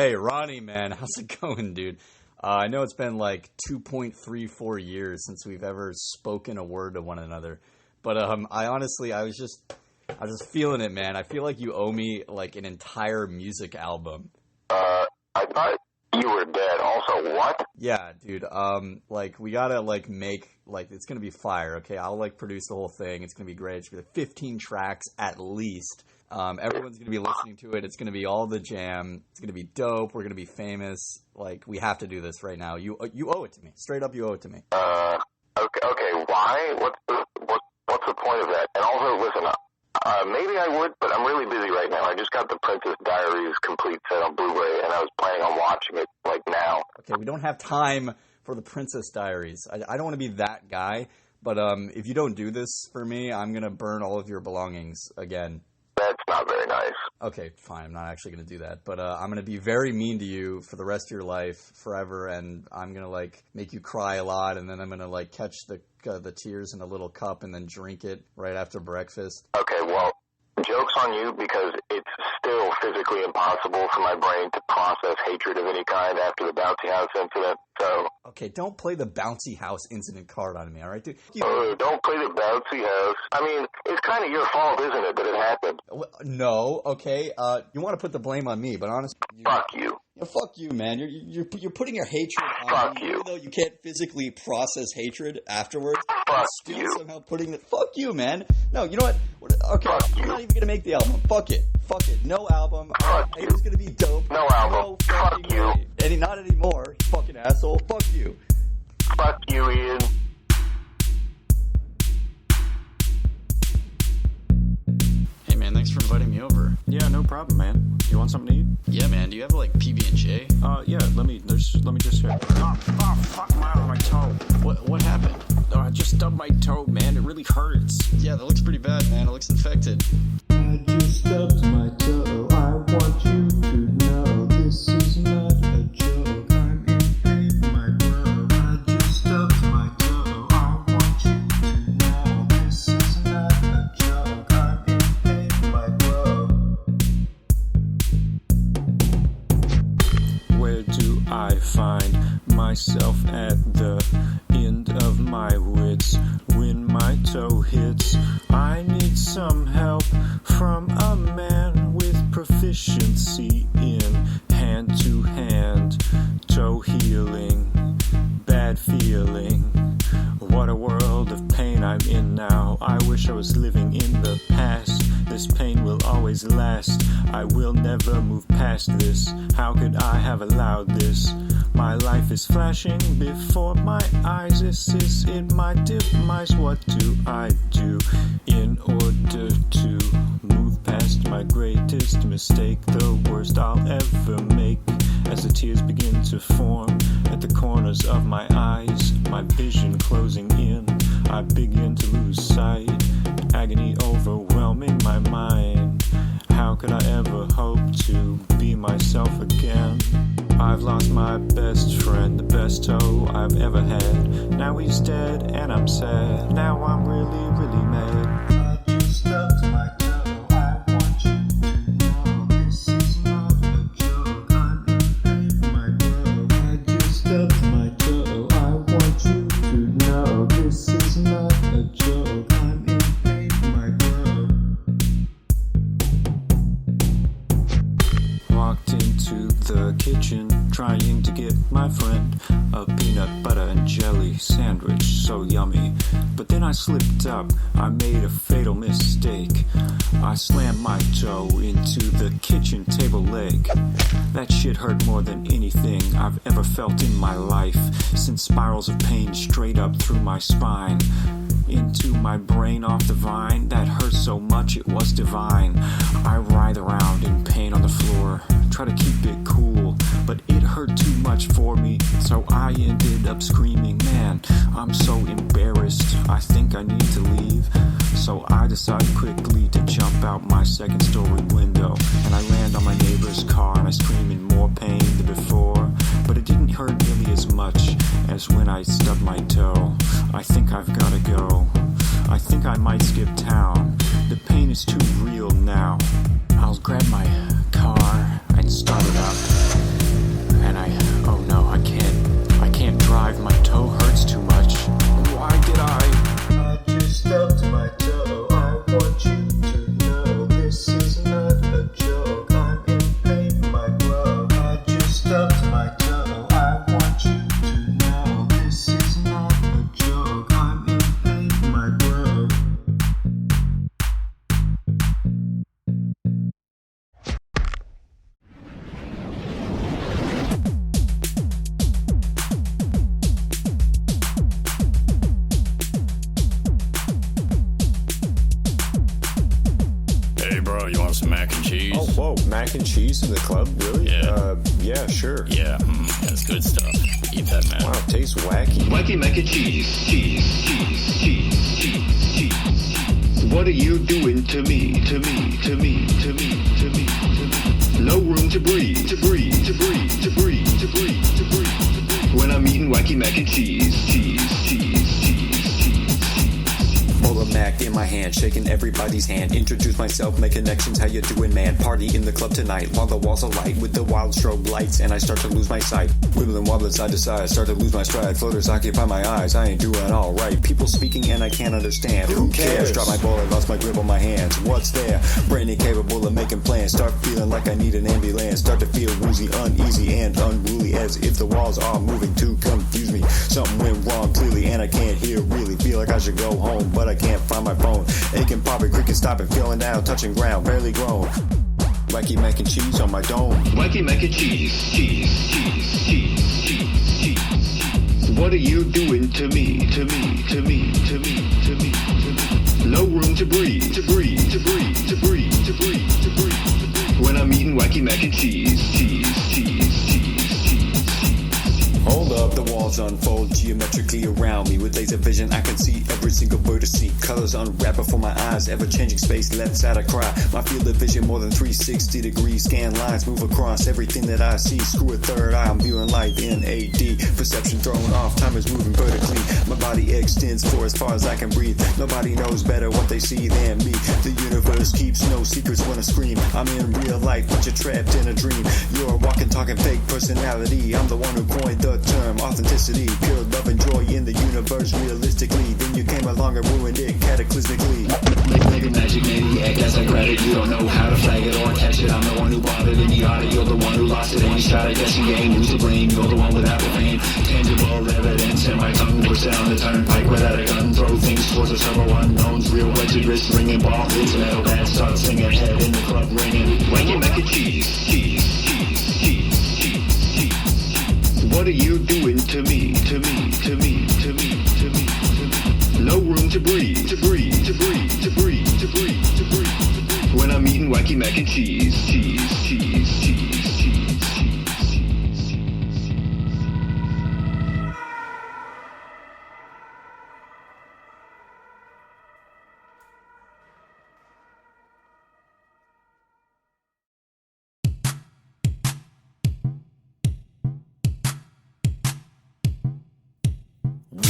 Hey, Ronnie, man, how's it going, dude? I know it's been like 2.34 years since we've ever spoken a word to one another, but I was just feeling it, man. I feel like you owe me like an entire music album. I thought you were dead. Also, what? Yeah, dude. Like we gotta like make like it's gonna be fire. Okay, I'll like produce the whole thing. It's gonna be great. It's gonna be like 15 tracks at least. Everyone's going to be listening to it. It's going to be all the jam. It's going to be dope. We're going to be famous. Like, we have to do this right now. You owe it to me. Straight up, you owe it to me. Okay. Why? What's the point of that? And also, listen, maybe I would, but I'm really busy right now. I just got the Princess Diaries complete set on Blu-ray, and I was planning on watching it, like, now. Okay, we don't have time for the Princess Diaries. I don't want to be that guy, but if you don't do this for me, I'm going to burn all of your belongings again. That's not very nice. Okay, fine. I'm not actually going to do that. But I'm going to be very mean to you for the rest of your life, forever, and I'm going to, like, make you cry a lot, and then I'm going to, like, catch the tears in a little cup and then drink it right after breakfast. Okay, well, joke's on you because it's still physically impossible for my brain to process hatred of any kind after the bouncy house incident, so... Okay, don't play the bouncy house incident card on me, all right, dude? Don't play the bouncy house. I mean, it's kind of your fault, isn't it, that it happened? No, okay. You want to put the blame on me, but honestly... Fuck you. Yeah, fuck you, man. You're putting your hatred on fuck me, you. even though you can't physically process hatred afterwards. Fuck still you. Somehow putting it... Fuck you, man. No, you know what? Okay, I'm not even going to make the album. Fuck it. No album. It was going to be dope. No album. No Fuck you. Way. Not anymore, you fucking asshole. Fuck you. Fuck you, Ian. Hey, man, thanks for inviting me over. Yeah, no problem, man. You want something to eat? Yeah, man. Do you have, like, PB&J? Yeah, let me just hear. Oh, fuck, my toe. What happened? Oh, I just stubbed my toe, man. It really hurts. Yeah, that looks pretty bad, man. It looks infected. I just stubbed my toe. I want you to know this is not a joke. I'm in pain, my bro. I just stubbed my toe. I want you to know this is not a joke. I'm in pain, my bro. Where do I find myself at the end of my wits when my toe hits? I need some help from a man with proficiency in hand-to-hand toe healing. Bad feeling. What a world of pain I'm in now. I wish I was living in the past. This pain will always last. I will never move past this. How could I have allowed this? My life is flashing before my eyes. This is in my demise. What do I do in order to move past my greatest mistake? The worst I'll ever make. As the tears begin to form at the corners of my eyes, my vision closing in, I begin to lose sight. Agony overwhelming my mind. How could I ever hope to be myself again? I've lost my best friend, the best toe I've ever had. Now he's dead and I'm sad. Now I'm really, really mad. I just stubbed my toe. I want you to know this is not a joke. I'm in pain, my bro. I just stubbed my toe. I want you to know this is not a joke. I'm in pain, my bro. Walked into the kitchen trying to get my friend a peanut butter and jelly sandwich, so yummy. But then I slipped up, I made a fatal mistake. I slammed my toe into the kitchen table leg. That shit hurt more than anything I've ever felt in my life. Sent spirals of pain straight up through my spine, into my brain off the vine. That hurt so much it was divine. I writhe around in pain on the floor, try to keep it cool, but it hurt too much for me, so I ended up screaming, man, I'm so embarrassed, I think I need to leave. So I decide quickly to jump out my second story window, and I land on my neighbor's car and I scream in more pain than before, but it didn't hurt nearly as much as when I stubbed my toe. I think I've gotta go. I think I might skip town. The pain is too real now. I'll grab my car and start it up. Mac and Cheese? Oh, whoa, mac and cheese in the club? Really? Yeah. Yeah, sure. Yeah, that's good stuff. Eat that, man. Wow, tastes wacky. Wacky Mac N Cheese, cheese, cheese, cheese, cheese, cheese. What are you doing to me, to me, to me, to me, to me, to me? No room to breathe, to breathe, to breathe, to breathe, to breathe, to breathe, to breathe. When I'm eating Wacky Mac and Cheese, cheese, cheese, cheese, cheese. Bowl of Mac in my hand, shaking everybody's hand. Introduce myself, make connections, how you doing, man? Party in the club tonight, while the walls are light with the wild strobe lights, and I start to lose my sight. Wibbling, wobbling side to side, start to lose my stride. Floaters occupy my eyes, I ain't doing alright. People speaking and I can't understand. Who cares? Drop my ball, I lost my grip on my hands. What's there? Brain incapable of making plans. Start feeling like I need an ambulance. Start to feel woozy, uneasy, and unruly, as if the walls are moving to confuse me. Something went wrong clearly, and I can't hear really. Feel like I should go home, but I can't find my phone. Aching, popping, creaking, stopping, feeling down, touching ground, barely grown. Wacky Mac and Cheese on my dome. Wacky Mac N Cheese, cheese, cheese, cheese, cheese, cheese. What are you doing to me, to me, to me, to me, to me, to me? No room to breathe, to breathe, to breathe, to breathe, to breathe, to breathe, to breathe. When I'm eating Wacky Mac N Cheese, cheese, cheese, cheese, cheese. Hold up, the walls unfold geometrically around me. With laser vision, I can see every single word I see. Colors unwrap before my eyes, ever-changing space, left side I cry. My field of vision more than 360 degrees. Scan lines, move across everything that I see. Screw a third eye, I'm viewing life in AD. Perception thrown off, time is moving vertically. My body extends for as far as I can breathe. Nobody knows better what they see than me. The universe keeps no secrets when I scream. I'm in real life, but you're trapped in a dream. You're a walking, talking fake personality. I'm the one who coined the term authenticity. Pure love and joy in the universe realistically. Then you came along and ruined it cataclysmically. Like a magic maniac, as I grab it, you don't know how to flag it or catch it. I'm the one who bought it in the audit, you're the one who lost it. And you shot a guessing game, lose the blame, you're the one without the fame. Tangible evidence, and my tongue works down the turnpike without a gun. Throw things towards the several unknowns, real wretched wrist ringing, ball hits, metal band starts singing, head in the club ringing. Wacky Mac N Cheese, cheese, cheese, cheese, cheese, cheese. What are you doing to me, to me, to me, to me, to me, to me? No room to breathe, to breathe, to breathe, to breathe, to breathe, to breathe, to breathe. When I'm eating Wacky Mac N Cheese, cheese, cheese, cheese, cheese, cheese, cheese.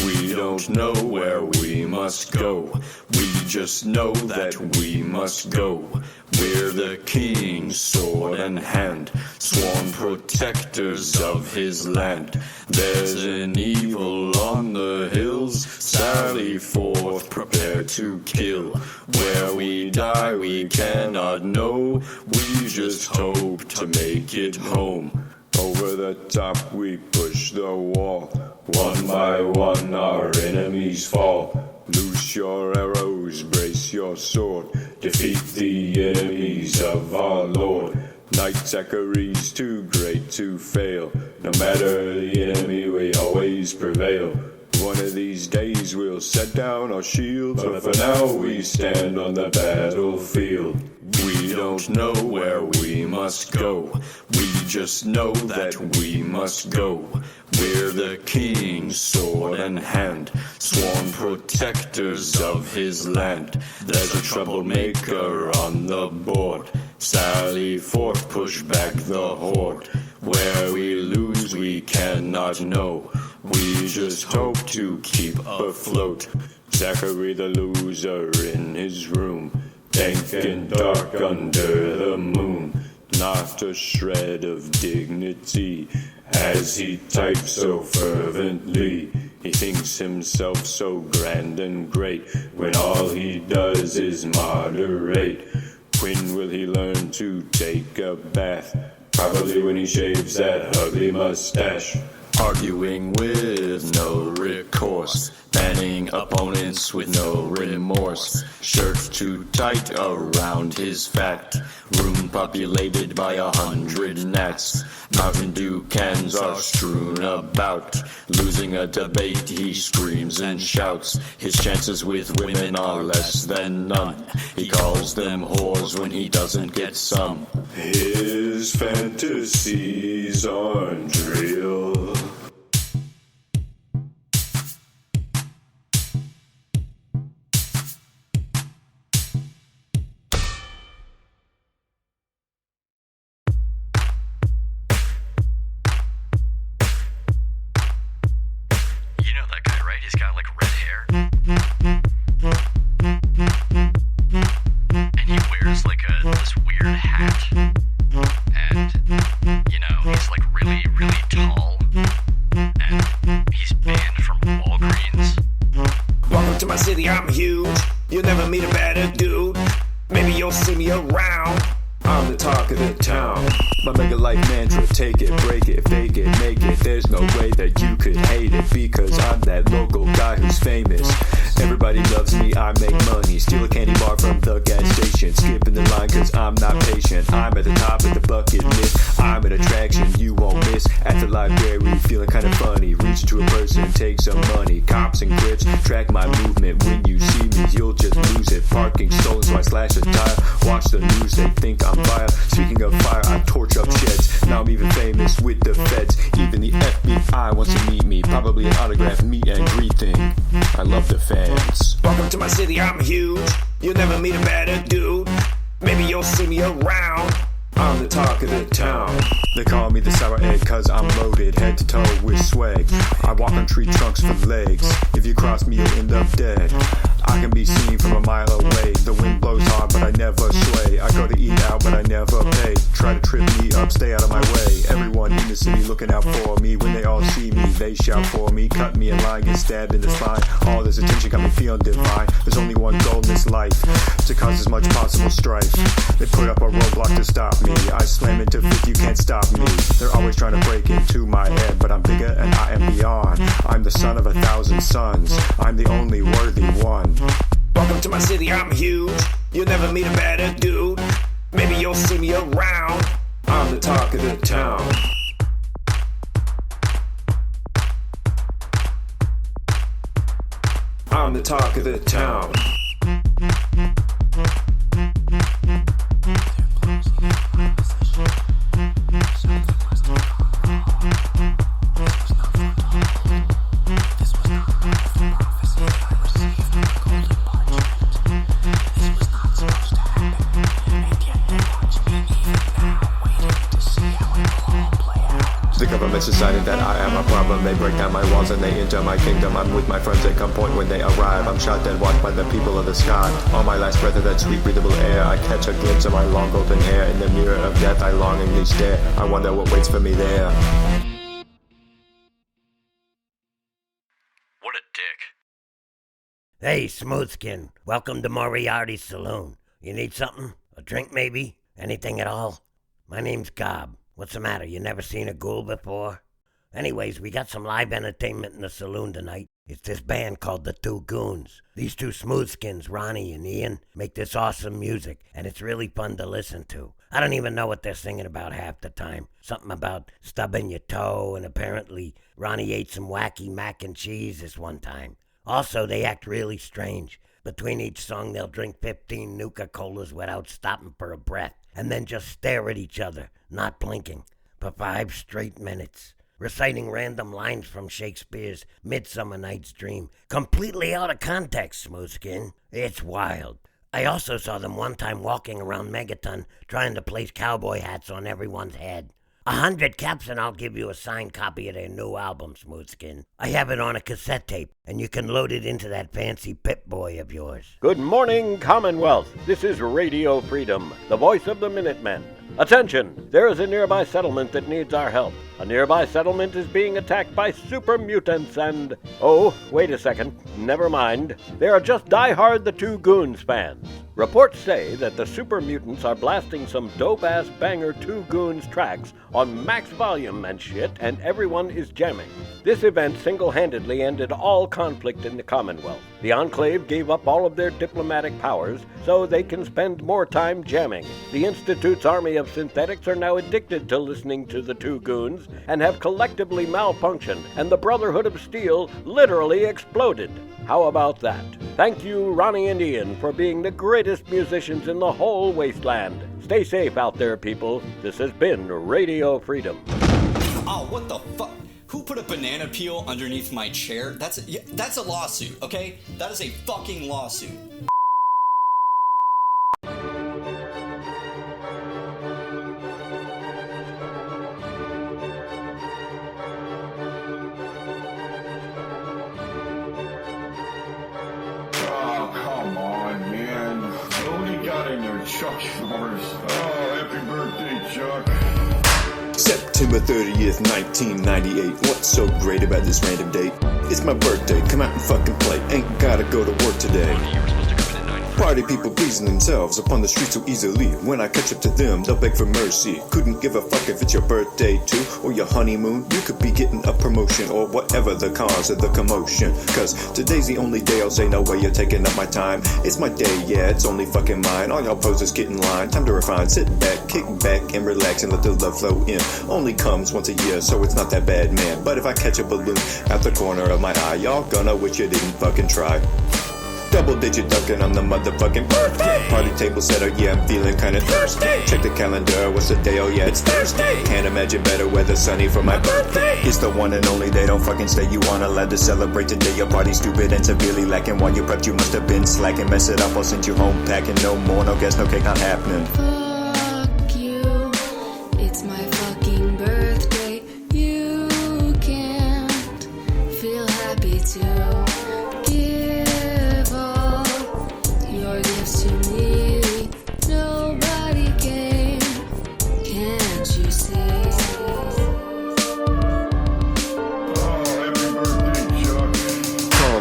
We don't know where we must go. We just know that we must go. We're the king, sword in hand, sworn protectors of his land. There's an evil on the hills, sally forth, prepare to kill. Where we die we cannot know, we just hope to make it home. Over the top we push the wall, one by one our enemies fall. Loose your arrows, brace your sword, defeat the enemies of our Lord. Knight Zachary's too great to fail, no matter the enemy we always prevail. One of these days we'll set down our shields, but for now we stand on the battlefield. We don't know where we must go, we just know that we must go. We're the king, sword in hand, sworn protectors of his land. There's a troublemaker on the board, sally forth, push back the horde. Where we lose we cannot know, we just hope to keep afloat. Zachary the loser in his room, dank and dark under the moon. Not a shred of dignity as he types so fervently. He thinks himself so grand and great when all he does is moderate. When will he learn to take a bath? Probably when he shaves that ugly mustache. arguing with no recourse, banning opponents with no remorse, shirt too tight around his fat, room populated by 100 gnats, Mountain Dew cans are strewn about, losing a debate he screams and shouts, his chances with women are less than none, he calls them whores when he doesn't get some. His fantasies aren't real. You know that guy, right? He's got like red hair. And he wears like this weird hat. And, you know, he's like really, really tall. And he's banned from Walgreens. Welcome to my city, I'm huge. You'll never meet a better dude. Maybe you'll see me around. I'm the talk of the town. My mega life mantra, take it, break it, fake it, make it. There's no way that you could hate it, because I'm that local guy who's famous. Everybody loves me, I make money. Steal a candy bar from the gas station. Skipping the line cause I'm not patient. I'm at the top of the bucket list. I'm an attraction you won't miss. At the library, feeling kinda funny. Reach to a person, take some money. Cops and grips, track my movement. When you see me, you'll just lose it. Parking stolen, so I slash a tire. Watch the news, they think I'm vile. Speaking of fire, I torch up sheds. Now I'm even famous with the feds. Even the FBI wants to meet me. Probably an autograph meet and greet thing. I love the fans. Welcome to my city, I'm huge. You'll never meet a better dude. Maybe you'll see me around. I'm the talk of the town. They call me the sour egg cause I'm loaded head to toe with swag. I walk on tree trunks for legs. If you cross me, you'll end up dead. I can be seen from a mile away. The wind blows hard, but I never sway. I go to eat out, but I never pay. Try to trip me up, stay out of my way. Everyone in the city looking out for me. When they all see me, they shout for me. Cut me in line, get stabbed in the spine. All this attention got me feeling divine. There's only one goal in this life, to cause as much possible strife. They put up a roadblock to stop me. I slam into 50, you can't stop me. They're always trying to break into my head, but I'm bigger and I am beyond. I'm the son of 1,000 sons. I'm the only worthy one. Welcome to my city, I'm huge. You'll never meet a better dude. Maybe you'll see me around. I'm the talk of the town. I'm the talk of the town. The government decided that I am a problem. They break down my walls and they enter my kingdom. I'm with my friends at gunpoint when they arrive. I'm shot dead, watched by the people of the sky. On my last breath of that sweet breathable air, I catch a glimpse of my long golden hair. In the mirror of death I longingly stare. I wonder what waits for me there. What a dick. Hey, Smoothskin. Welcome to Moriarty's Saloon. You need something? A drink, maybe? Anything at all? My name's Gob. What's the matter? You never seen a ghoul before? Anyways, we got some live entertainment in the saloon tonight. It's this band called the Two Goones. These two smoothskins, Ronnie and Ian, make this awesome music, and it's really fun to listen to. I don't even know what they're singing about half the time. Something about stubbing your toe, and apparently Ronnie ate some Wacky Mac N Cheese this one time. Also, they act really strange. Between each song, they'll drink 15 Nuka-Colas without stopping for a breath, and then just stare at each other, not blinking, for 5 straight minutes, reciting random lines from Shakespeare's Midsummer Night's Dream, completely out of context, Smoothskin. It's wild. I also saw them one time walking around Megaton trying to place cowboy hats on everyone's head. 100 caps and I'll give you a signed copy of their new album, Smoothskin. I have it on a cassette tape, and you can load it into that fancy Pip-Boy of yours. Good morning, Commonwealth. This is Radio Freedom, the voice of the Minutemen. Attention! There is a nearby settlement that needs our help. A nearby settlement is being attacked by super mutants and... Oh, wait a second. Never mind. They are just die-hard the Two Goones fans. Reports say that the super mutants are blasting some dope-ass banger Two Goones tracks on max volume and shit, and everyone is jamming. This event single-handedly ended all conflict in the Commonwealth. The Enclave gave up all of their diplomatic powers so they can spend more time jamming. The Institute's army of synthetics are now addicted to listening to the Two Goones and have collectively malfunctioned, and the Brotherhood of Steel literally exploded. How about that? Thank you, Ronnie and Ian, for being the greatest musicians in the whole wasteland. Stay safe out there, people. This has been Radio Freedom. Oh, what the fuck? Who put a banana peel underneath my chair? That's a lawsuit, okay? That is a fucking lawsuit. Chuck Norris. Oh, happy birthday, Chuck. September 30th, 1998. What's so great about this random date? It's my birthday, come out and fucking play. Ain't gotta go to work today. Party people pleasing themselves upon the street so easily. When I catch up to them, they'll beg for mercy. Couldn't give a fuck if it's your birthday too, or your honeymoon. You could be getting a promotion, or whatever the cause of the commotion. Cause today's the only day I'll say no way you're taking up my time. It's my day, yeah, it's only fucking mine. All y'all posers get in line, time to refine. Sit back, kick back, and relax and let the love flow in. Only comes once a year, so it's not that bad, man. But if I catch a balloon out the corner of my eye, y'all gonna wish you didn't fucking try. Double digit ducking on the motherfucking birthday. Party table setter, yeah, I'm feeling kinda thirsty. Check the calendar, what's the day? Oh yeah, it's Thursday. Can't imagine better weather, sunny for my birthday. It's the one and only day, don't fucking stay. You wanna allowed to celebrate today. Your party's stupid and severely lacking. While you prepped, you must have been slacking. Mess it up, I'll send you home packing. No more, no gas, no cake, not happening. Fuck you, it's my fucking birthday. You can't feel happy too. Give all your gifts to me. Nobody came, can't you see?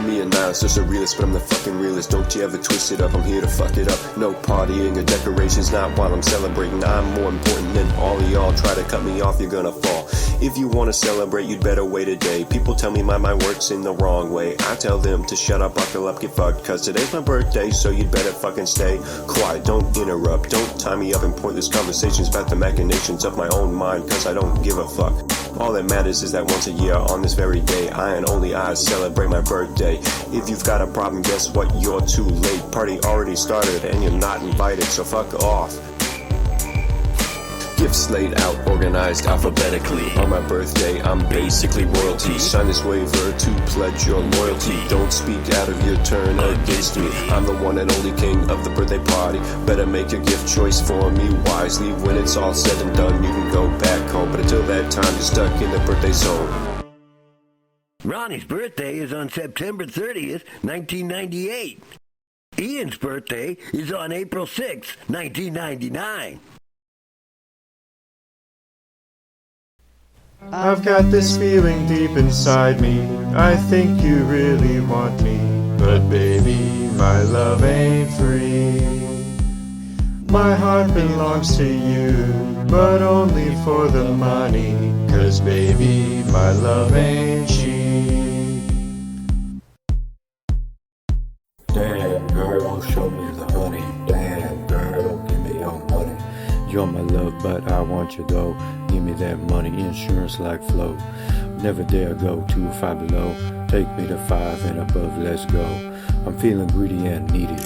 Me and Niles, just a realist, but I'm the fucking realist. Don't you ever twist it up, I'm here to fuck it up. No partying or decorations, not while I'm celebrating. I'm more important than all of y'all. Try to cut me off, you're gonna fall. If you wanna celebrate, you'd better wait a day. People tell me my mind works in the wrong way. I tell them to shut up, buckle up, get fucked. Cause today's my birthday, so you'd better fucking stay quiet. Don't interrupt, don't tie me up in pointless conversations about the machinations of my own mind. Cause I don't give a fuck. All that matters is that once a year on this very day, I and only I celebrate my birthday. If you've got a problem, guess what? You're too late. Party already started and you're not invited, so fuck off. Gifts laid out, organized alphabetically. On my birthday, I'm basically royalty. Sign this waiver to pledge your loyalty. Don't speak out of your turn against me. I'm the one and only king of the birthday party. Better make your gift choice for me wisely. When it's all said and done, you can go back home. But until that time, you're stuck in the birthday zone. Ronnie's birthday is on September 30th, 1998. Ian's birthday is on April 6th, 1999. I've got this feeling deep inside me. I think you really want me. But baby, my love ain't free. My heart belongs to you, but only for the money. Cause baby, my love ain't cheap. Damn, girl, show me the honey. Damn, girl, give me your money. You're my love, but I want you though. Give me that money, insurance like flow. Never dare go too far below. Take me to 5 and above, let's go. I'm feeling greedy and needy.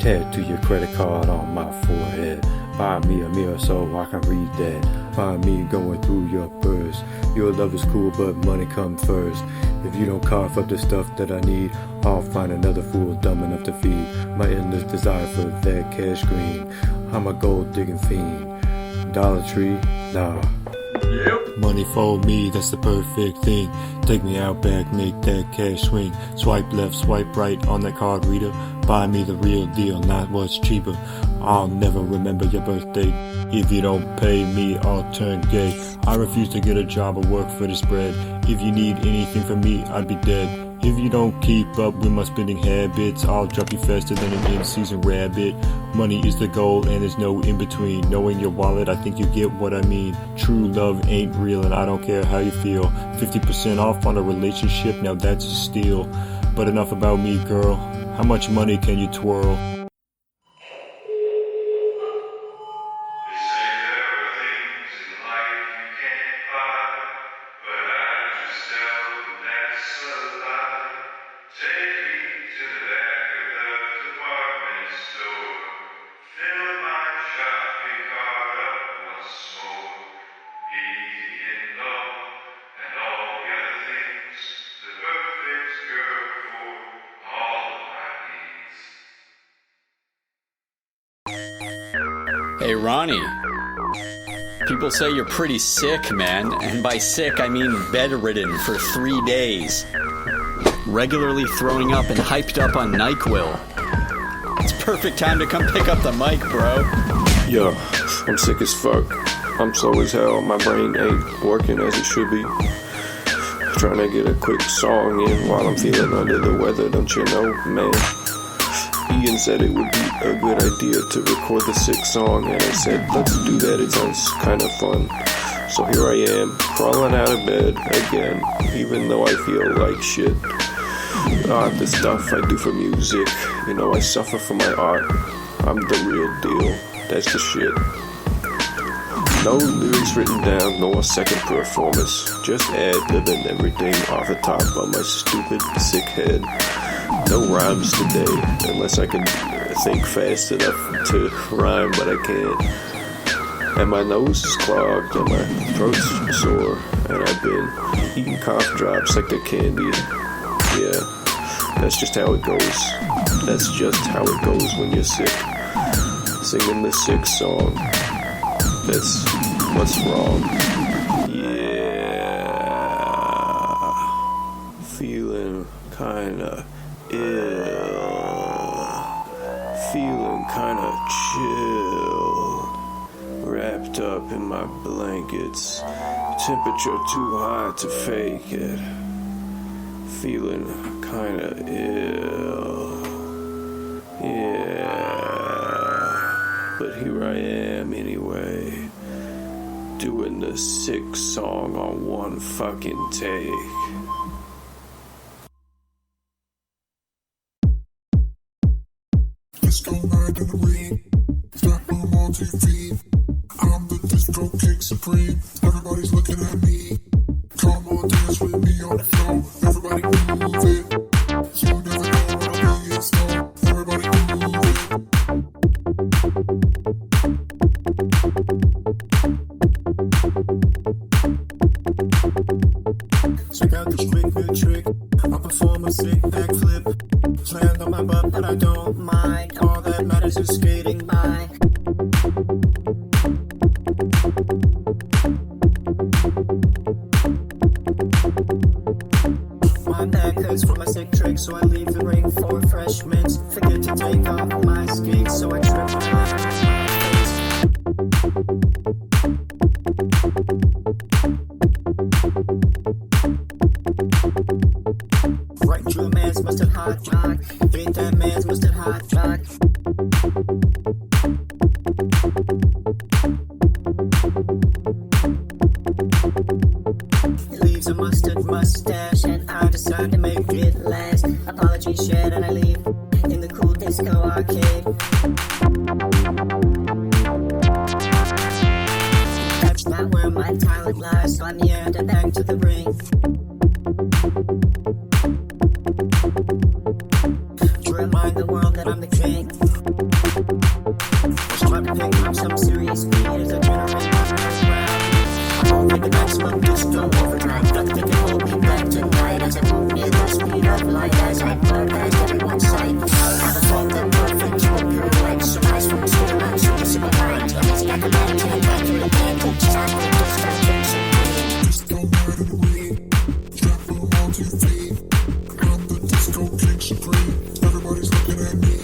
Tattoo your credit card on my forehead. Buy me a mirror so I can read that. Buy me going through your purse. Your love is cool, but money come first. If you don't cough up the stuff that I need, I'll find another fool dumb enough to feed my endless desire for that cash green. I'm a gold digging fiend. Dollar Tree, nah. Yep. Money for me, that's the perfect thing. Take me out back, make that cash swing. Swipe left, swipe right on that card reader. Buy me the real deal, not what's cheaper. I'll never remember your birthday. If you don't pay me, I'll turn gay. I refuse to get a job or work for this bread. If you need anything from me, I'd be dead. If you don't keep up with my spending habits, I'll drop you faster than an in-season rabbit. Money is the goal and there's no in-between. Knowing your wallet, I think you get what I mean. True love ain't real and I don't care how you feel. 50% off on a relationship, now that's a steal. But enough about me, girl. How much money can you twirl? Hey, Ronnie. People say you're pretty sick, man. And by sick, I mean bedridden for 3 days. Regularly throwing up and hyped up on NyQuil. It's perfect time to come pick up the mic, bro. Yo, I'm sick as fuck. I'm slow as hell. My brain ain't working as it should be. Trying to get a quick song in while I'm feeling under the weather, don't you know, man? Ian said it would be a good idea to record the sick song, and I said, let's do that, it sounds kind of fun. So here I am, crawling out of bed again, even though I feel like shit. The stuff I do for music, you know, I suffer for my art. I'm the real deal, that's the shit. No lyrics written down, no second performance, just ad-libbing everything off the top of my stupid, sick head. No rhymes today, unless I can think fast enough to rhyme, but I can't. And my nose is clogged, and my throat's sore, and I've been eating cough drops like they're candy. Yeah, that's just how it goes. That's just how it goes when you're sick. Singing the sick song. That's what's wrong. Yeah. Feeling kinda ill, feeling kinda chill, wrapped up in my blankets, temperature too high to fake it, feeling kinda ill, yeah, but here I am anyway, doing the sick song on one fucking take. Disco night in the ring, strap them on 2 feet. I'm the disco king supreme. Everybody's looking at me. Come on, dance with me on the floor. Everybody move it. You never know what I'll be in store. Everybody move it. Check out this quick new trick. I'll perform a sick backflip. Land on my butt, but I don't mind. All that matters is skating by. My back hurts from my sick trick, so I leave the ring for refreshments. Forget to take off my skates, so I trip my face. Right to a man's mustard hot jock. Ain't that man's mustard hot jock. He leaves a mustard mustache, and I decide to make it last. Apologies shed, and I leave in the cool disco arcade. That's not where my talent lies, so I'm here to back to the ring. To remind the world that I'm the king. Just trying to pick up some serious speed as I generate my ground. I'm with the maximum disco overdrive. Nothing can hold me back tonight as I move near the speed of light as I broadcast everyone's sight. I perform the perfect to a pure light. Surprise from the spirit line, so this is my mind. Amazing accompany to the back to the band. Just like the disco king supreme. Disco night in the ring, strap them on 2 feet. I'm the disco king supreme. Everybody's looking at me.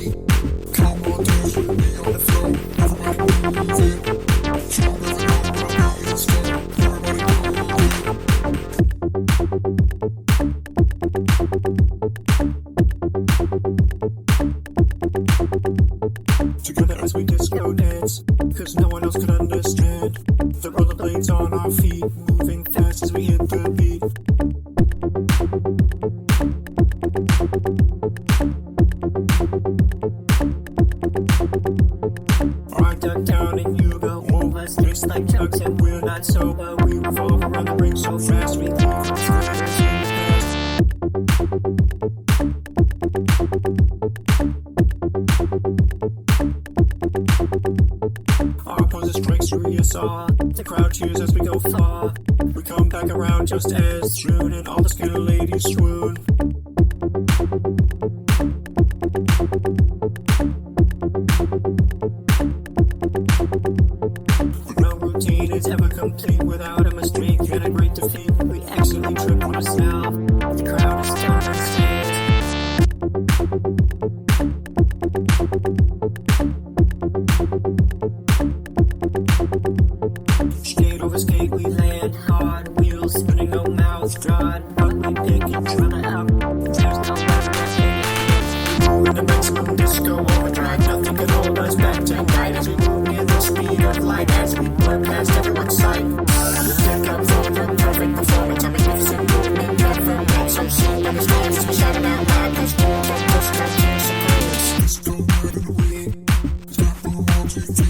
Come on, dance with me on the floor. Everybody move it. You never know what I'll be in store. Everybody move it. else could understand. The rollerblades on our feet, moving fast as we hit the beat. I duck down and you go over. It's like tugs and we're not sober. We revolve around the ring so fast we leave our scribbles in the past. Our pose strikes through your saw. The crowd cheers as we go far. We come back around just as June and all the skinny ladies swoon. No routine is ever complete without a mistake and a great defeat. We accidentally trip on ourselves. The crowd is stunned and stares. Skate over skate, we land hard. Wheels spinning, no mouths dry. But we pick each other out. There's no in the maximum disco overdrive, nothing can hold us back tonight as we move near the speed of light as we blow past everyone's sight. We pick up for the perfect performance, a magnificent movement, never met so seen on the stage to shout it out loud, cause we're the most can't surprise. Disco night in the wing, stop room on TV.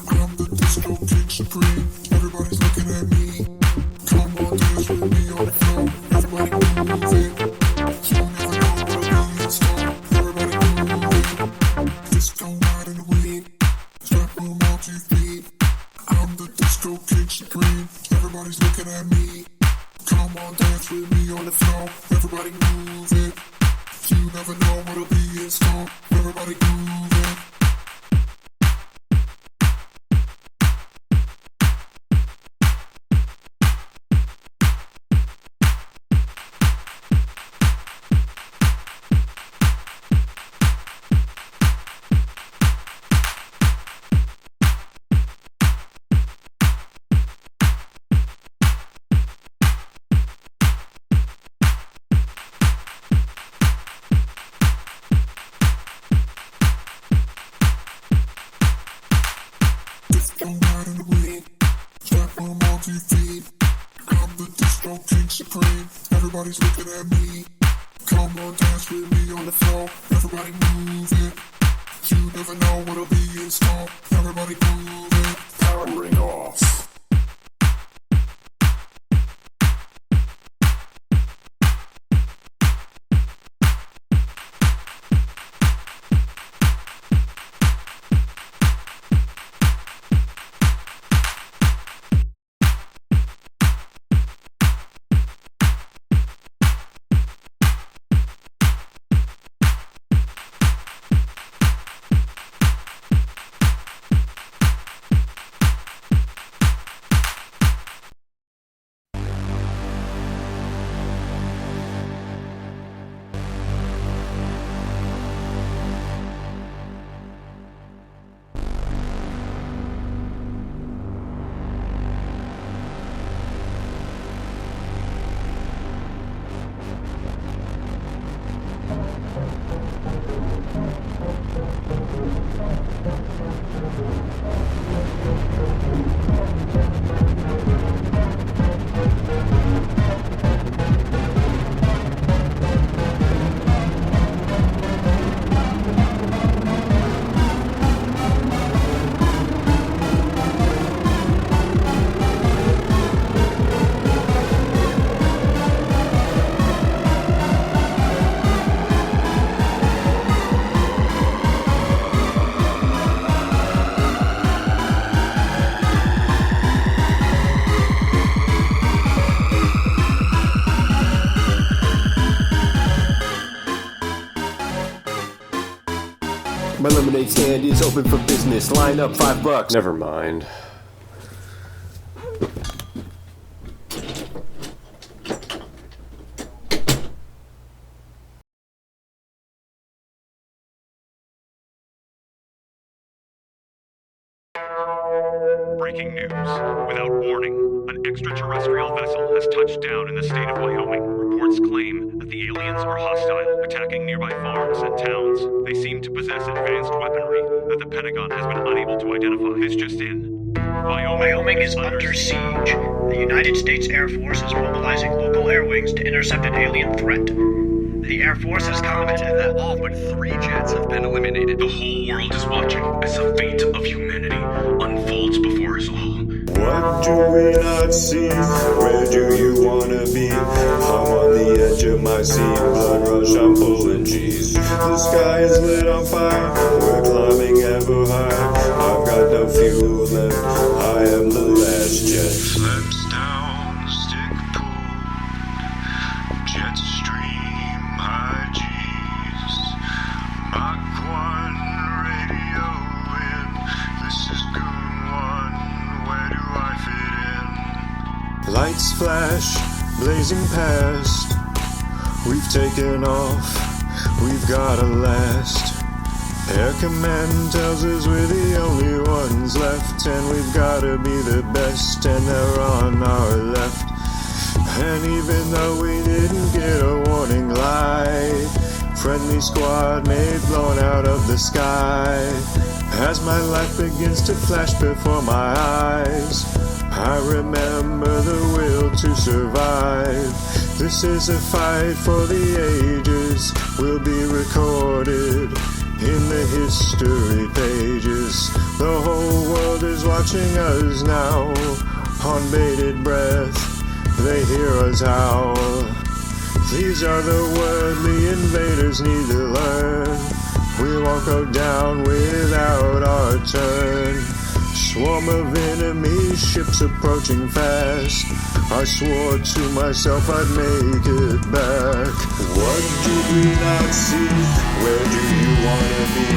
I'm the disco king supreme, everybody's looking at me. Come on, dance with me on the floor, everybody move it. You never know what'll be in store. Disco night in the wing, strap room on TV. I'm the disco king supreme, everybody's looking at me. Come on, dance with me on the floor, everybody move it. You never know what'll be in store, everybody move it. Disco night in the wing, strap room on TV. I'm the disco king supreme, everybody's looking at me. Come on, dance with me on the floor, everybody move it. You never know what'll be in store, everybody move it. Powering off. My lemonade stand is open for business. Line up $5. Never mind. Breaking news. Without warning, an extraterrestrial vessel has touched down in the state of Wyoming. Reports claim that the aliens are hostile, attacking nearby farms and towns. They seem to possess advanced weaponry that the Pentagon has been unable to identify. This just in. Wyoming is under siege. The United States Air Force is mobilizing local air wings to intercept an alien threat. The Air Force has commented that all but 3 jets have been eliminated. The whole world is watching as the fate of humanity unfolds before us all. What do we not see? Where do you wanna be? I'm on the edge of my seat, blood rush, I'm pulling cheese. The sky is lit on fire, we're climbing ever higher. I've got no fuel left, I am the last jet. Slips down, stick pulled, jet stream, high G's. Mach 1 radio in, this is Goone I, where do I fit in? Lights flash, blazing past. We've taken off, we've gotta last. Air Command tells us we're the only ones left, and we've gotta be the best, and they're on our left. And even though we didn't get a warning light, friendly squad mate blown out of the sky. As my life begins to flash before my eyes, I remember the will to survive. This is a fight for the ages, will be recorded in the history pages. The whole world is watching us now, on bated breath, they hear us howl. These are the worldly invaders need to learn, we won't go down without our turn. Swarm of enemy ships approaching fast, I swore to myself I'd make it back. What do we not see? Where do you wanna be?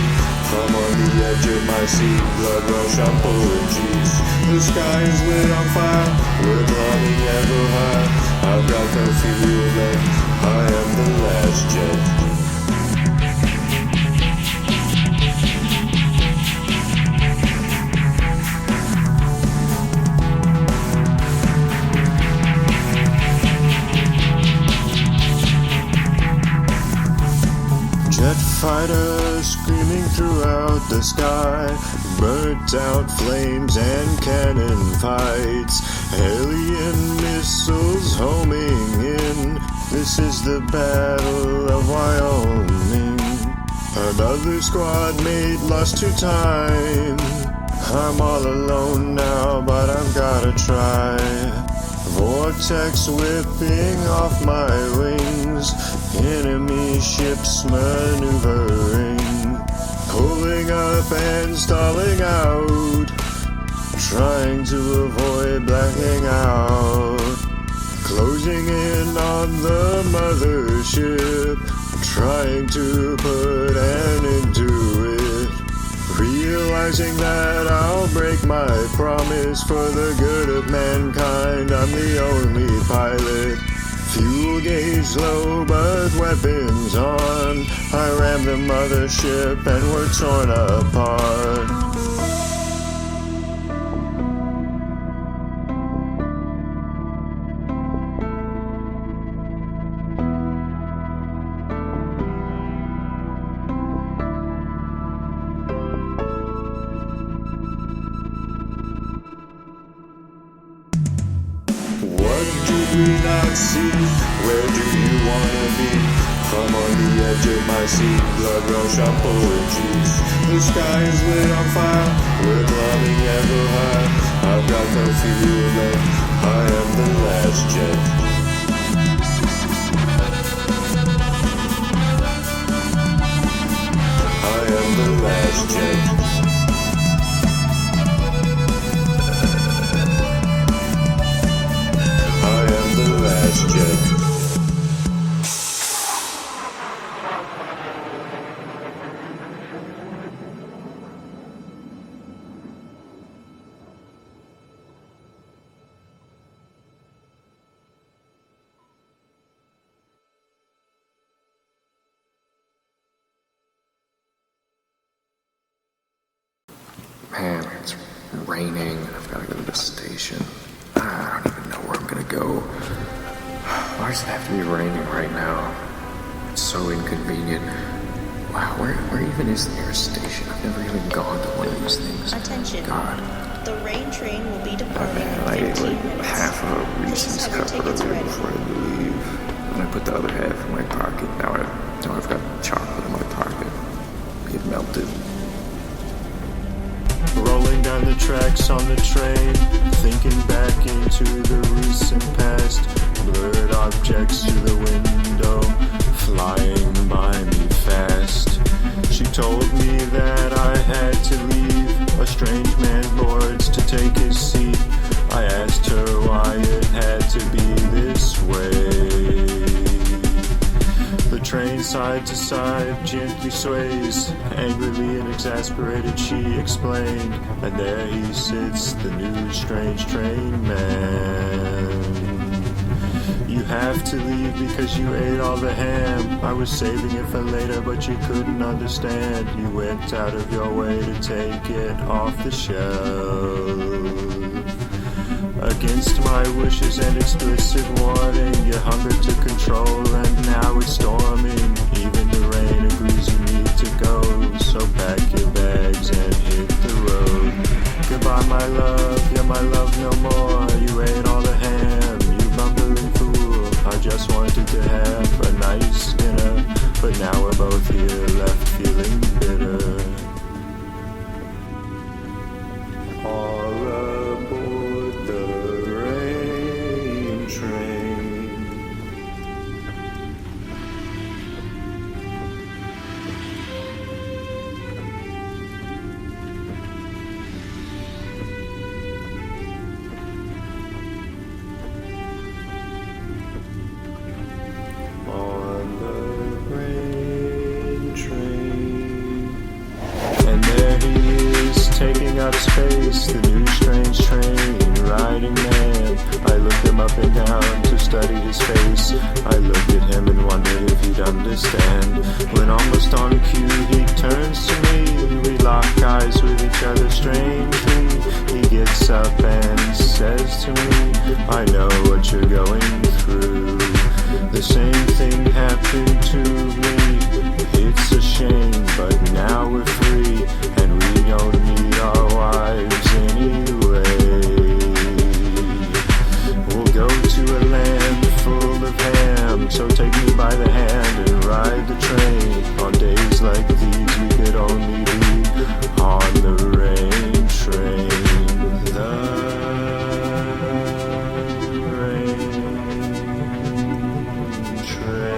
I'm on the edge of my seat, blood rush, I'm pulling cheese. The sky is lit on fire, we're climbing ever high. I've got no fuel left, I am the last jet. Jet fighters screaming throughout the sky, burnt out flames and cannon fights, alien missiles homing in. This is the Battle of Wyoming. Another squad mate lost to time. I'm all alone now, but I've gotta try. Vortex whipping off my wings, enemy ships maneuvering, pulling up and stalling out, trying to avoid blacking out, closing in on the mothership, trying to put an end to it. Realizing that I'll break my promise for the good of mankind, I'm the only pilot. Fuel gauge low, but weapons on. I rammed the mothership and we're torn apart. We not see, where do you wanna be? I'm on the edge of my seat, blood rush, I'm pulling cheese. The sky is lit on fire, we're climbing ever high. I've got no fuel left, I am the last jet. I am the last jet. Last jet. Man, it's raining. I've got to go to the station. I don't even know where I'm gonna go. Why does it have to be raining right now? It's so inconvenient. Wow, where even is the nearest station? I've never even gone to one of these things. Attention. God. The rain train will be departing in I ate 15 like minutes. half of a Reese's cup earlier before I had to leave. And I put the other half in my pocket. Now I've got chocolate in my pocket. It melted. Rolling down the tracks on the train, thinking back into the recent past. Blurred objects through the window, flying by me fast. She told me that I had to leave. A strange man boards to take his seat. I asked her why it had to be this way. The train side to side gently sways. Angrily and exasperated she explained. And there he sits, the new strange train man. You have to leave because you ate all the ham. I was saving it for later, but you couldn't understand. You went out of your way to take it off the shelf. Against my wishes and explicit warning, your hunger took control and now it's storming. Even the rain agrees you need to go, so pack your bags and hit the road. Goodbye my love, you're my love no more. You ate all the ham, you bumbling fool. I just wanted to have a nice dinner, but now we're both here left feeling bitter. All aboard the rain train. On the rain train. And there he is, taking up space, the new strange train riding man. I looked him up and down to study his face. I looked at him and wondered if he'd understand. When almost on cue he turns to me. We lock eyes with each other strangely. He gets up and says to me, I know what you're going through. The same thing happened to me. It's a shame, but now we're free, and we don't need our wives anyway. We'll go to a land full of ham, so take me by the hand and ride the train. On days like these we could only be on the rain train. The rain train.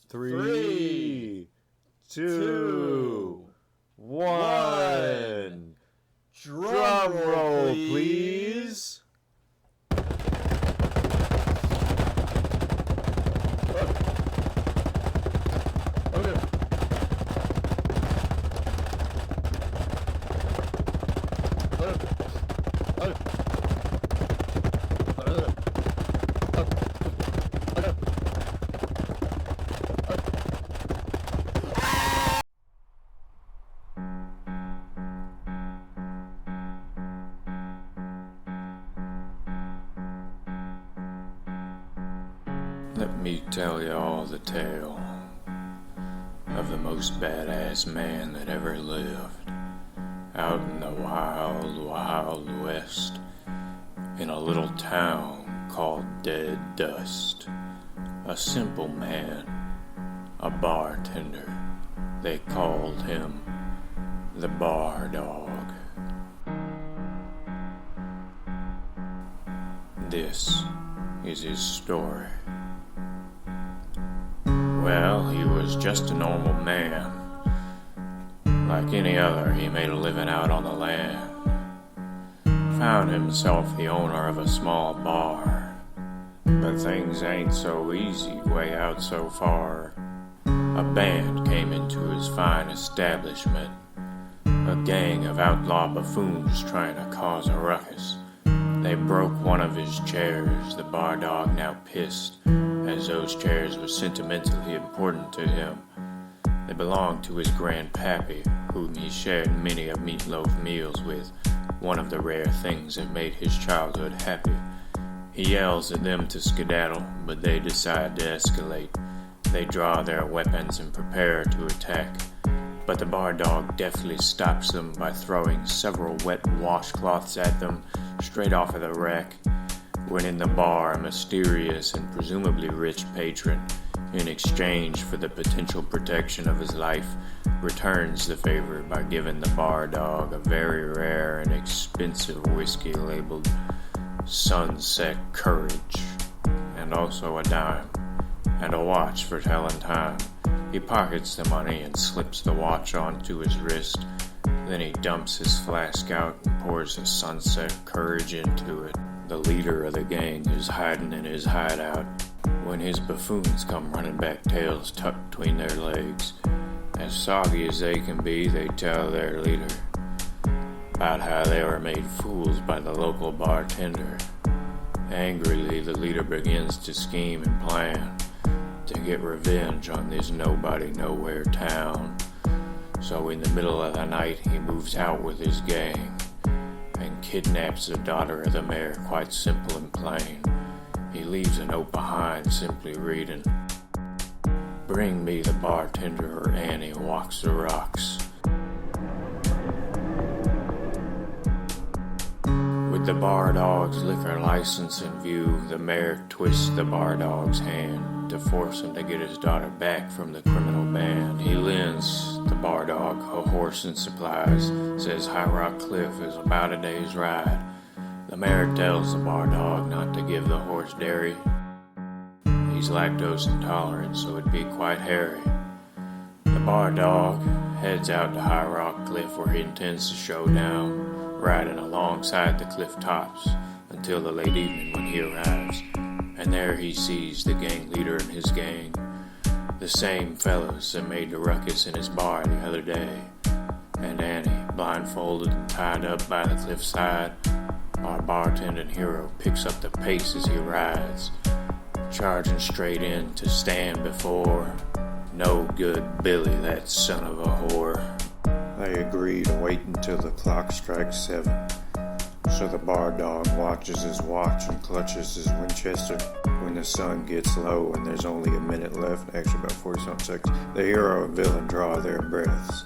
Three, two, one. Drumroll, please. Let me tell y'all the tale of the most badass man that ever lived out in the wild, wild west in a little town called Dead Dust. A simple man, a bartender. They called him the Bar Dog. This is his story. Well, he was just a normal man. Like any other, he made a living out on the land. Found himself the owner of a small bar. But things ain't so easy way out so far. A band came into his fine establishment. A gang of outlaw buffoons trying to cause a ruckus. They broke one of his chairs, the Bar Dog now pissed, as those chairs were sentimentally important to him. They belonged to his grandpappy, whom he shared many a meatloaf meals with, one of the rare things that made his childhood happy. He yells at them to skedaddle, but they decide to escalate. They draw their weapons and prepare to attack. But the bar dog deftly stops them by throwing several wet washcloths at them straight off of the rack. When in the bar, a mysterious and presumably rich patron, in exchange for the potential protection of his life, returns the favor by giving the bar dog a very rare and expensive whiskey labeled Sunset Courage, and also a dime, and a watch for telling time. He pockets the money and slips the watch onto his wrist. Then he dumps his flask out and pours the Sunset Courage into it. The leader of the gang is hiding in his hideout when his buffoons come running back, tails tucked between their legs. As soggy as they can be, they tell their leader about how they were made fools by the local bartender. Angrily, the leader begins to scheme and plan to get revenge on this nobody-nowhere town. So in the middle of the night, he moves out with his gang and kidnaps the daughter of the mayor, quite simple and plain. He leaves a note behind simply reading, "Bring me the bartender or Annie walks the rocks." With the bar dog's liquor license in view, the mayor twists the bar dog's hand to force him to get his daughter back from the criminal band. He lends the bar dog a horse and supplies, says High Rock Cliff is about a day's ride. The mayor tells the bar dog not to give the horse dairy. He's lactose intolerant, so it'd be quite hairy. The bar dog heads out to High Rock Cliff where he intends to show down, riding alongside the cliff tops until the late evening when he arrives. And there he sees the gang leader and his gang, the same fellows that made the ruckus in his bar the other day. And Annie, blindfolded and tied up by the cliffside, our bartending hero picks up the pace as he rides, charging straight in to stand before no good Billy, that son of a whore. They agree to wait until the clock strikes 7. So the bar dog watches his watch and clutches his Winchester. When the sun gets low and there's only a minute left, actually about 40-something seconds, the hero and villain draw their breaths.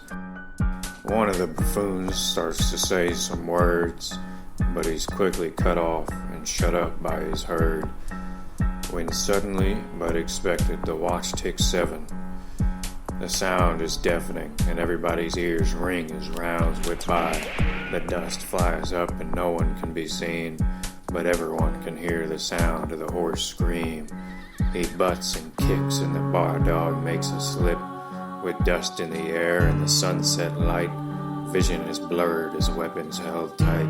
One of the buffoons starts to say some words, but he's quickly cut off and shut up by his herd. When suddenly, but expected, the watch ticks 7. The sound is deafening, and everybody's ears ring as rounds whip by. The dust flies up and no one can be seen, but everyone can hear the sound of the horse scream. He butts and kicks and the bar dog makes a slip. With dust in the air and the sunset light, vision is blurred as weapons held tight.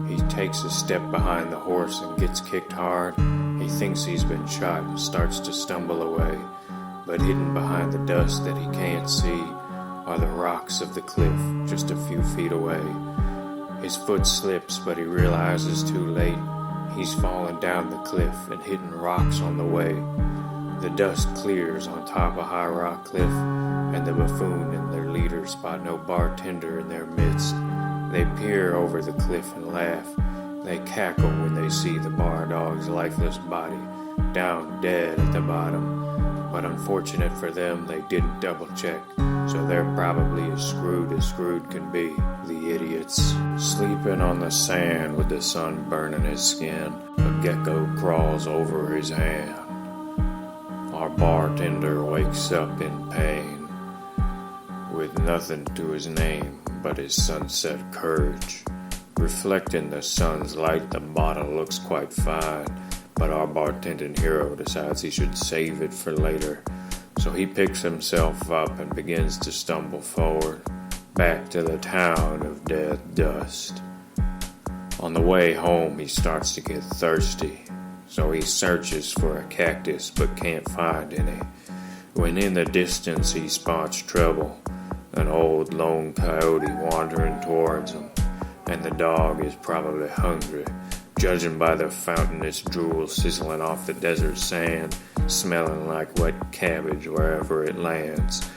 He takes a step behind the horse and gets kicked hard. He thinks he's been shot and starts to stumble away. But hidden behind the dust that he can't see are the rocks of the cliff just a few feet away. His foot slips, but he realizes too late. He's fallen down the cliff and hitting rocks on the way. The dust clears on top of High Rock Cliff, and the buffoon and their leader spot no bartender in their midst. They peer over the cliff and laugh. They cackle when they see the bar dog's lifeless body down dead at the bottom. But unfortunate for them, they didn't double check, so they're probably as screwed can be, the idiots. Sleeping on the sand with the sun burning his skin, a gecko crawls over his hand. Our bartender wakes up in pain, with nothing to his name but his sunset courage. Reflecting the sun's light, the bottle looks quite fine, but our bartending hero decides he should save it for later. So he picks himself up and begins to stumble forward, back to the town of dead dust. On the way home, he starts to get thirsty, so he searches for a cactus but can't find any. When in the distance he spots trouble, an old lone coyote wandering towards him, and the dog is probably hungry, judging by the fountainous drool sizzling off the desert sand, smelling like wet cabbage wherever it lands.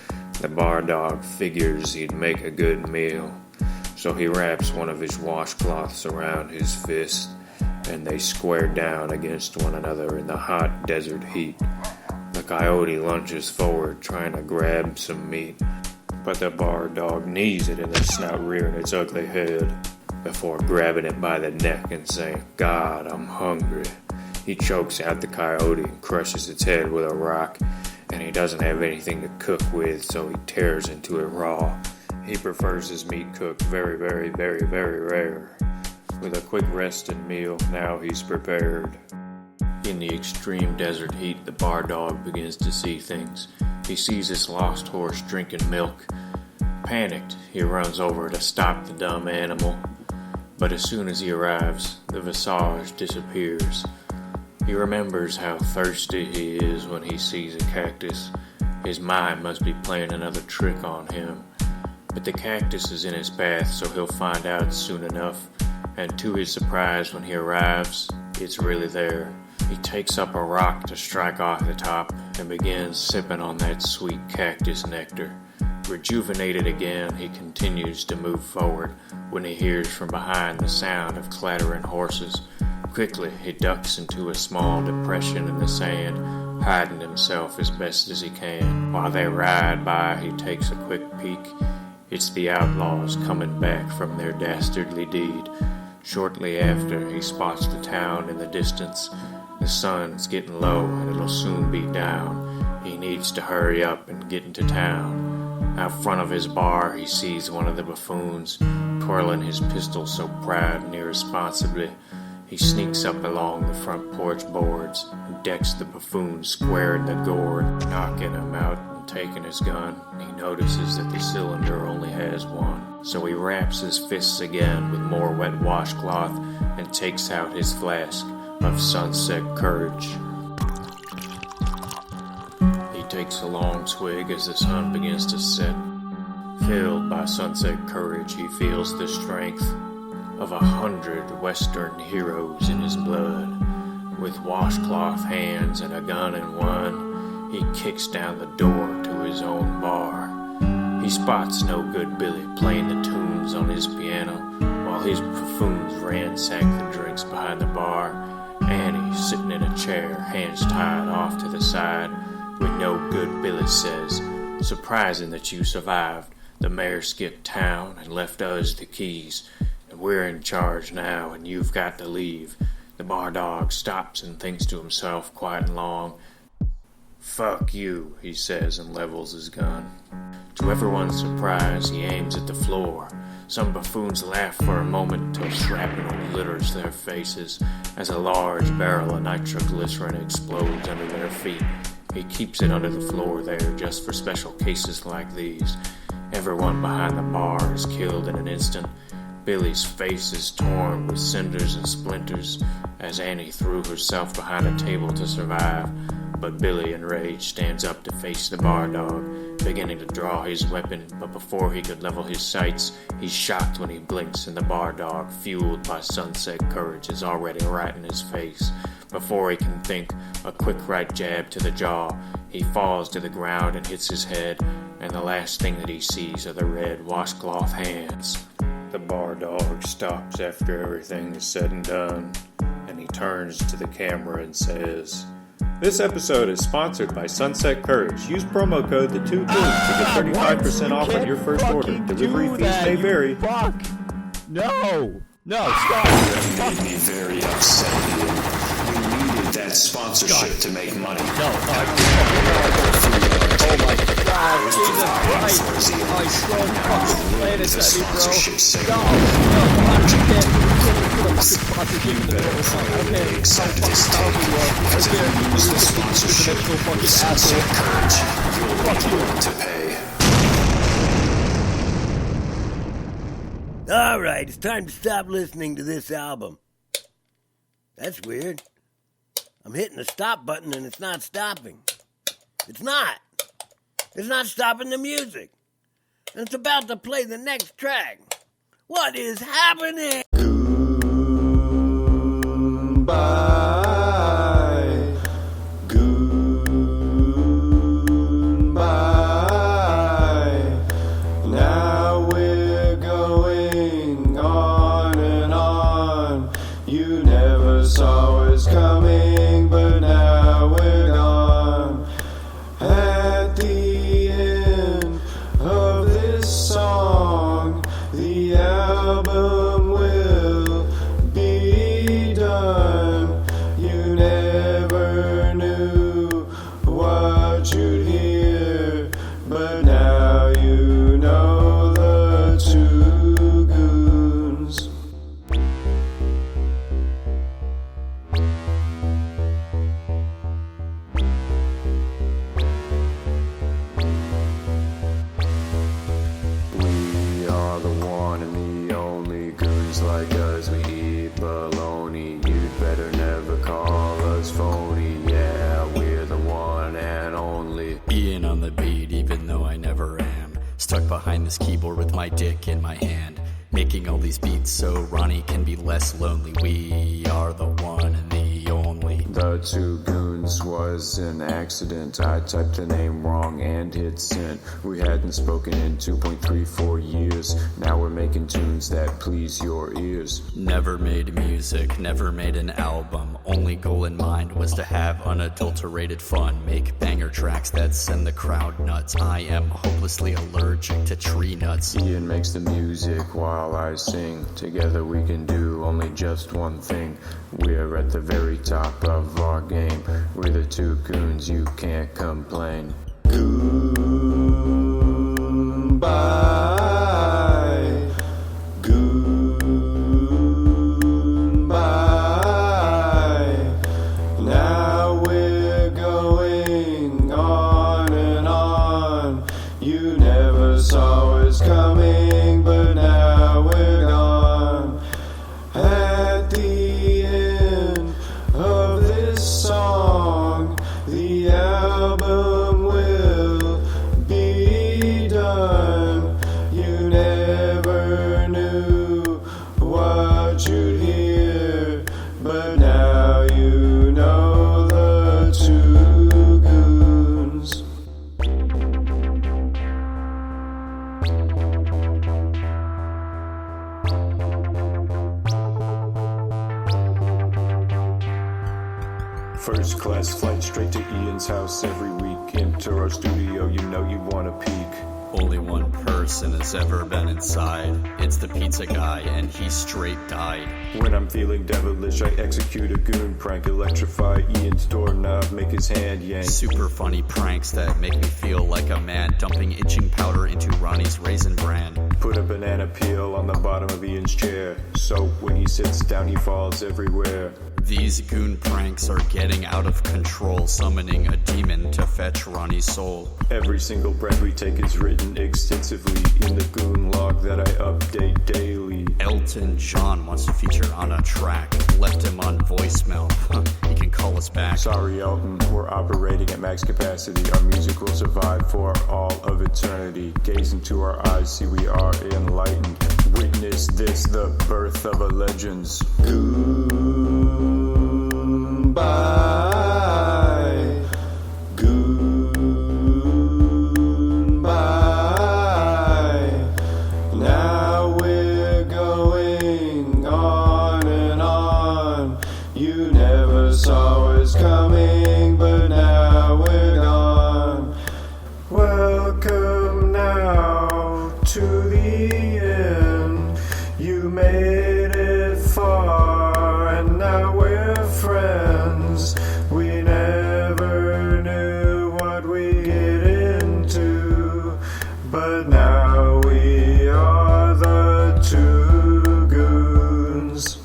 The bar dog figures he'd make a good meal, so he wraps one of his washcloths around his fist, and they square down against one another in the hot desert heat. The coyote lunges forward, trying to grab some meat, but the bar dog knees it in the snout, rearing its ugly head, before grabbing it by the neck and saying, "God, I'm hungry." He chokes out the coyote and crushes its head with a rock, and he doesn't have anything to cook with, so he tears into it raw. He prefers his meat cooked very, very, very, very rare. With a quick rest and meal, now he's prepared. In the extreme desert heat, the bar dog begins to see things. He sees his lost horse drinking milk. Panicked, he runs over to stop the dumb animal. But as soon as he arrives, the visage disappears. He remembers how thirsty he is when he sees a cactus. His mind must be playing another trick on him. But the cactus is in his path, so he'll find out soon enough. And to his surprise, when he arrives, it's really there. He takes up a rock to strike off the top and begins sipping on that sweet cactus nectar. Rejuvenated again, he continues to move forward when he hears from behind the sound of clattering horses. Quickly, he ducks into a small depression in the sand, hiding himself as best as he can. While they ride by, he takes a quick peek. It's the outlaws coming back from their dastardly deed. Shortly after, he spots the town in the distance. The sun's getting low and it'll soon be down. He needs to hurry up and get into town. Out front of his bar, he sees one of the buffoons twirling his pistol so proud and irresponsibly. He sneaks up along the front porch boards and decks the buffoon square in the gourd, knocking him out and taking his gun. He notices that the cylinder only has one, so he wraps his fists again with more wet washcloth and takes out his flask of sunset courage. He takes a long swig as the sun begins to set. Filled by sunset courage, he feels the strength of 100 Western heroes in his blood. With washcloth hands and a gun in one, he kicks down the door to his own bar. He spots No Good Billy playing the tunes on his piano, while his buffoons ransack the drinks behind the bar. Annie, sitting in a chair, hands tied off to the side, when No Good Billy says, "Surprising that you survived. The mayor skipped town and left us the keys. And we're in charge now, and you've got to leave." The bar dog stops and thinks to himself quite long. "Fuck you," he says, and levels his gun. To everyone's surprise, he aims at the floor. Some buffoons laugh for a moment until shrapnel litters their faces as a large barrel of nitroglycerin explodes under their feet. He keeps it under the floor there just for special cases like these. Everyone behind the bar is killed in an instant. Billy's face is torn with cinders and splinters as Annie threw herself behind a table to survive. But Billy, enraged, stands up to face the bar dog, beginning to draw his weapon, but before he could level his sights, he's shocked when he blinks and the bar dog, fueled by sunset courage, is already right in his face. Before he can think, a quick right jab to the jaw, he falls to the ground and hits his head, and the last thing that he sees are the red washcloth hands. The bar dog stops after everything is said and done, and he turns to the camera and says, "This episode is sponsored by Sunset Courage. Use promo code the Two Goones to get 35% off on your first order. Delivery fees may vary." No, stop. That made me very upset. We needed that sponsorship to make money. Oh my God, Jesus Christ! I so fucking played it at me, bro. You can't put a fucking sponsorship in the middle of the I don't care how fucking powerful you are. I don't care if you use the dimensional fucking asshole. Fuck you. Alright, it's time to stop listening to this album. That's weird. I'm hitting the stop button and it's not stopping. It's not. It's not stopping the music. And it's about to play the next track. What is happening? Goodbye. Goons like us, we eat baloney. You'd better never call us phony. Yeah, we're the one and only. Ian on the beat, even though I never am. Stuck behind this keyboard with my dick in my hand. Making all these beats so Ronnie can be less lonely. We are the one and the only. The Two Goones was an accident. I typed the name wrong and hit send. We hadn't spoken in 2.34 years. Now we're making tunes that please your ears. Never made music, never made an album. Only goal in mind was to have unadulterated fun. Make banger tracks that send the crowd nuts. I am hopelessly allergic to tree nuts. Ian makes the music while I sing. Together we can do only just one thing. We're at the very top of our game. We're the Two Goones, you can't complain. Goodbye. Goodbye. Now we're going on and on. You never saw us coming, but now we're gone. At the end of this song, the album will be done. You never knew what you'd hear, but now you know the Two Goones. First class flight straight to Ian's house every week. Enter our studio, you know you want to peek. Only one person has ever been inside. It's the pizza guy, and he straight died. When I'm feeling devilish, I execute a goon prank. Electrify Ian's doorknob, make his hand yank. Super funny pranks that make me feel like a man. Dumping itching powder into Ronnie's Raisin Bran. Put a banana peel on the bottom of Ian's chair, so when he sits down he falls everywhere. These goon pranks are getting out of control, summoning a demon to fetch Ronnie's soul. Every single breath we take is written extensively in the goon log that I update daily. Elton John wants to feature on a track. Left him on voicemail. He can call us back. Sorry, Elton, we're operating at max capacity. Our music will survive for all of eternity. Gaze into our eyes, see we are enlightened. Witness this, the birth of a legends. Goodbye. Goodbye. Now we're going on and on. You never saw us coming, but now we're gone. Welcome now to the end. You made it far, and now we're friends. We never knew what we'd get into, but now we are the Two Goones.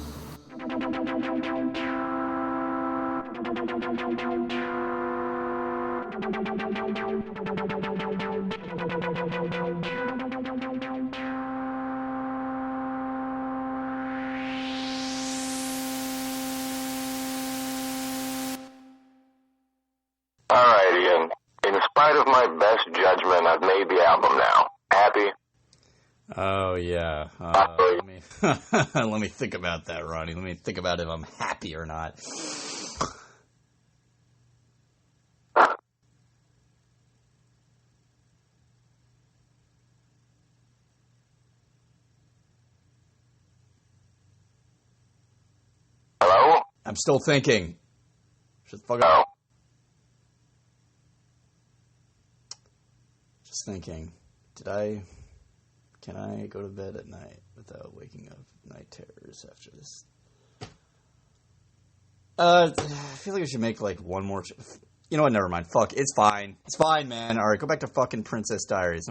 Alright, Ian. In spite of my best judgment, I've made the album now. Happy? Oh, yeah. Let me think about that, Ronnie. Let me think about if I'm happy or not. Hello? I'm still thinking. Shut the fuck up. Just thinking. Can I go to bed at night without waking up night terrors after this? I feel like I should make like one more. You know what? Never mind. Fuck. It's fine. It's fine, man. All right, go back to fucking Princess Diaries.